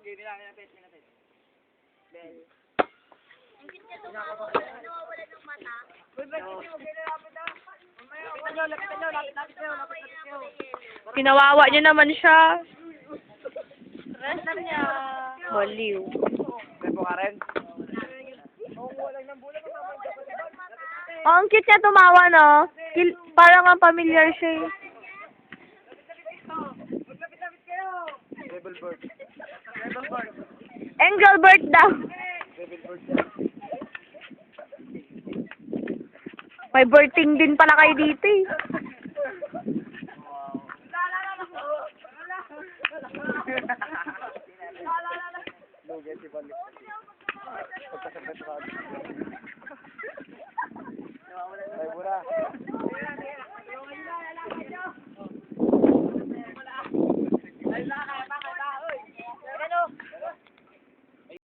Bell. Ang cute niya nawawala ng mata. Pinawawa niyo naman siya. Stress na niya. Baliw. Bebo ka rin? Oh, ang cute niya tumawa, no? Parang ang familiar siya eh. Rebel bird. Rebel bird. Engelbert daw. Rebel bird. May birthing din pala kayo dito eh.